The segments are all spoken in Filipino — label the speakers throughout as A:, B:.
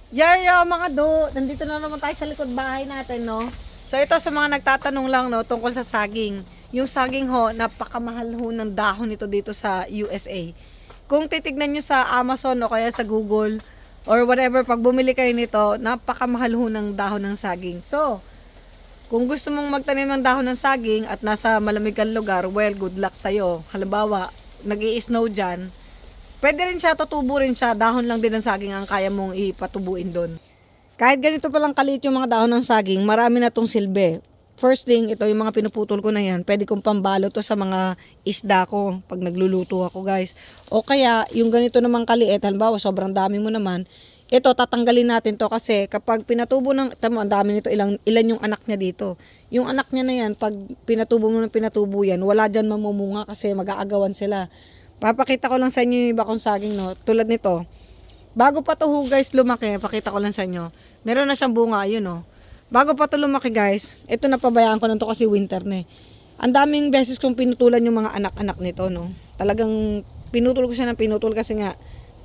A: Yaya mga do, nandito na naman tayo sa likod bahay natin, no? So ito sa mga nagtatanong lang, no, tungkol sa saging. Yung saging ho, napakamahal ho ng dahon nito dito sa USA. Kung titignan nyo sa Amazon o kaya sa Google or whatever, pag bumili kayo nito, napakamahal ho ng dahon ng saging. So, kung gusto mong magtanim ng dahon ng saging at nasa malamig kang lugar, well, good luck sa'yo. Halimbawa, nag-i-snow dyan, pwede rin siya, tutubo rin siya, dahon lang din ng saging ang kaya mong ipatubuin doon. Kahit ganito palang kaliit yung mga dahon ng saging, marami na tong silbi. First thing, ito yung mga pinuputol ko na yan, pwede kong pambalo to sa mga isda ko pag nagluluto ako guys. O kaya, yung ganito namang kaliit, halimbawa sobrang dami mo naman, ito tatanggalin natin to kasi kapag pinatubo ng, tama, ang dami nito, ilan yung anak niya dito. Yung anak niya na yan, pag pinatubo mo ng pinatubo yan, wala dyan mamumunga kasi mag-aagawan sila. Papakita ko lang sa inyo yung iba kong saging, no, tulad nito. Bago pa to guys lumaki, pakita ko lang sa inyo. Meron na siyang bunga, yun oh. Bago pa to lumaki guys, ito napabayaan ko na to kasi winter na eh. Ang daming beses kong pinutulan yung mga anak-anak nito, no. Talagang pinutol ko siya ng pinutol kasi nga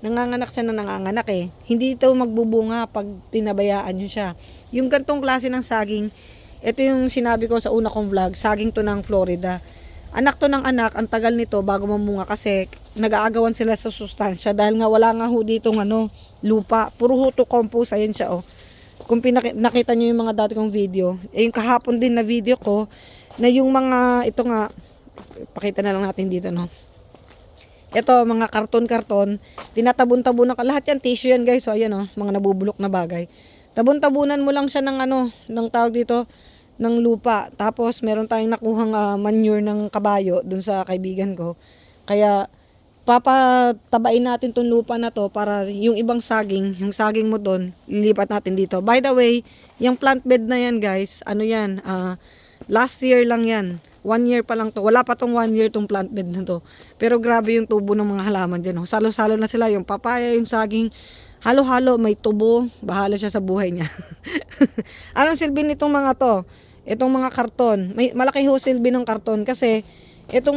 A: nanganganak siya na nanganganak eh. Hindi ito magbubunga pag pinabayaan nyo siya. Yung gantong klase ng saging, ito yung sinabi ko sa una kong vlog, saging to ng Florida. Anak to ng anak, ang tagal nito bago mamunga kasi nag-aagawan sila sa sustansya dahil nga wala nga ho ditong lupa. Puro ho to compost, ayun siya oh. Kung nakita nyo yung mga dati kong video, yung kahapon din na video ko, na yung mga, ito nga, pakita na lang natin dito, no. Ito, mga karton-karton, tinatabon-tabon na, lahat yan, tissue yan guys, so ayan oh, mga nabubulok na bagay. Tabon-tabunan mo lang siya ng ng tawag dito, ng lupa. Tapos, meron tayong nakuhang manure ng kabayo dun sa kaibigan ko. Kaya, papatabain natin tong lupa na to para yung ibang saging, yung saging mo doon, lilipat natin dito. By the way, yung plant bed na yan guys, last year lang yan. 1 year pa lang to. Wala pa tong 1 year tong plant bed na to. Pero grabe yung tubo ng mga halaman dyan. Oh. Salo-salo na sila. Yung papaya, yung saging, halo-halo, may tubo. Bahala siya sa buhay niya. Anong silbi nitong mga to? Itong mga karton. Malaki ho silbi ng karton kasi ito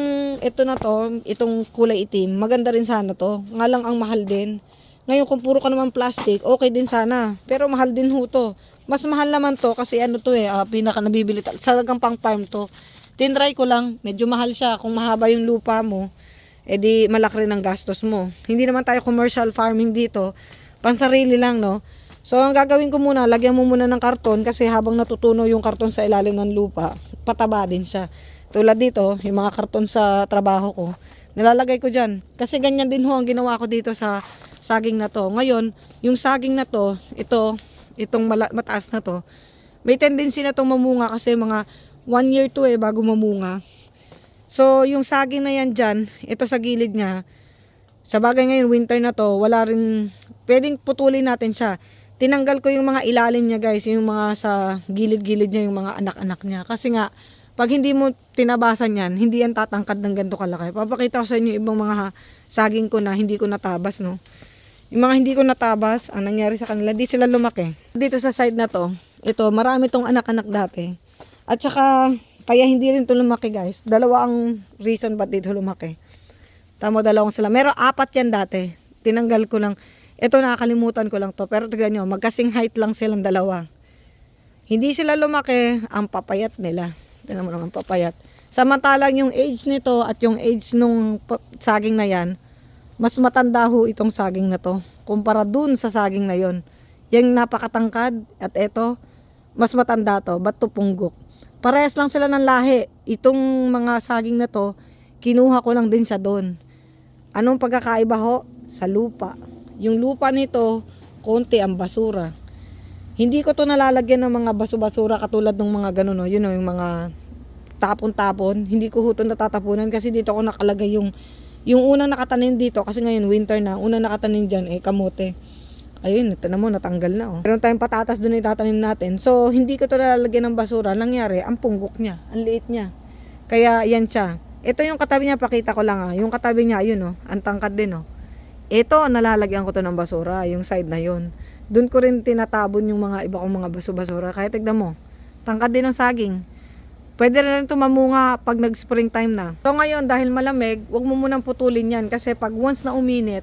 A: na to, itong kulay itim, maganda rin sana to. Nga lang ang mahal din. Ngayon kung puro ka naman plastic, okay din sana. Pero mahal din ho to. Mas mahal naman to kasi pinaka nabibili talagang pang farm to. Tinry ko lang, medyo mahal siya. Kung mahaba yung lupa mo, edi malaki rin ang gastos mo. Hindi naman tayo commercial farming dito. Pansarili lang, no? So, ang gagawin ko muna, lagyan mo muna ng karton kasi habang natutunaw yung karton sa ilalim ng lupa, pataba din siya. Tulad dito, yung mga karton sa trabaho ko, nilalagay ko dyan. Kasi ganyan din ho ang ginawa ko dito sa saging na to. Ngayon, yung saging na to, itong mataas na to, may tendency na itong mamunga kasi mga 1 year to bago mamunga. So, yung saging na yan dyan, ito sa gilid niya, sa bagay ngayon, winter na to, wala rin, pwedeng putulin natin siya. Tinanggal ko yung mga ilalim niya guys, yung mga sa gilid-gilid niya, yung mga anak-anak niya. Kasi nga, pag hindi mo tinabasan yan, hindi yan tatangkad ng ganito kalaki. Papakita ko sa inyo ibang mga saging ko na hindi ko natabas, no. Yung mga hindi ko natabas, ang nangyari sa kanila, di sila lumaki. Dito sa side na to, ito, marami tong anak-anak dati. At saka, kaya hindi rin to lumaki guys. Dalawa ang reason ba't dito lumaki. Tama, dalawang sila. Meron 4 yan dati. Tinanggal ko lang. Ito, nakakalimutan ko lang to. Pero tignan nyo, magkasing height lang silang dalawa. Hindi sila lumaki, ang papayat nila. Tignan mo naman, papayat. Samantalang yung age nito at yung age nung saging na yan, mas matanda ho itong saging na to. Kumpara dun sa saging na yon. Yung napakatangkad at eto, mas matanda to. Ba't to punggok? Parehas lang sila ng lahi. Itong mga saging na to, kinuha ko lang din siya doon. Anong pagkakaiba ho? Sa lupa. Yung lupa nito, konti ang basura. Hindi ko to nalalagyan ng mga baso-basura katulad ng mga ganun, no? Yun know, yung mga tapon-tapon. Hindi ko ito natatapunan kasi dito ako nakalagay yung unang nakatanim dito kasi ngayon winter na. Unang nakatanim dyan kamote. Ayun, tignan mo, natanggal na oh. Meron tayong patatas doon itatanim natin. So, hindi ko to nalalagyan ng basura. Nangyari, ang punggok niya. Ang liit niya. Kaya, yan siya. Ito yung katabi niya, pakita ko lang Yung katabi niya, ayun oh. Ang tangkad din oh. Ito, nalalagyan ko to ng basura. Yung side na yun. Doon ko rin tinatabon yung mga iba kong mga baso-basura. Kaya tignan mo, tangkad din ng saging. Pwede rin ito mamunga pag nag-springtime na. So ngayon, dahil malamig, wag mo munang putulin yan. Kasi pag once na uminit,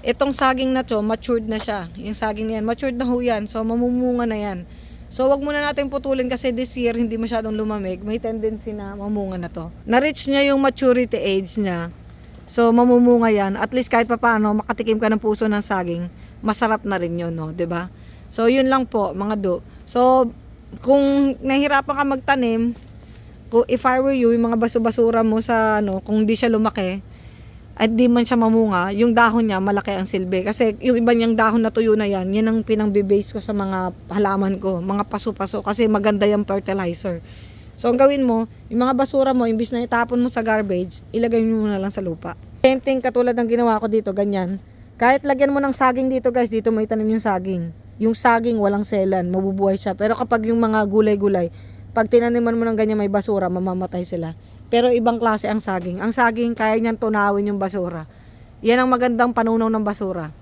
A: Itong saging na to, matured na siya. Yung saging na yan, matured na ho yan. So, mamumunga na yan. So, wag muna natin putulin kasi this year, hindi masyadong lumamig. May tendency na mamunga na to. Na-reach niya yung maturity age niya. So, mamumunga yan. At least kahit papaano, makatikim ka ng puso ng saging, masarap na rin yun, no? 'Di ba? So, yun lang po, mga do. So, kung nahihirapan ka magtanim, if I were you, yung mga baso-basura mo sa kung di siya lumaki, at di man siya mamunga, yung dahon niya malaki ang silbi. Kasi yung iba niyang dahon na tuyo na yan ang pinang-base ko sa mga halaman ko, mga paso-paso, kasi maganda yung fertilizer. So, ang gawin mo, yung mga basura mo, imbis na itapon mo sa garbage, ilagay mo na lang sa lupa. Same thing, katulad ng ginawa ko dito, ganyan. Kahit lagyan mo ng saging dito guys, dito may tanim yung saging. Yung saging walang selan, mabubuhay siya. Pero kapag yung mga gulay-gulay, pag tinaniman mo ng ganyan may basura, mamamatay sila. Pero ibang klase ang saging. Ang saging, kaya niyan tunawin yung basura. Yan ang magandang panunaw ng basura.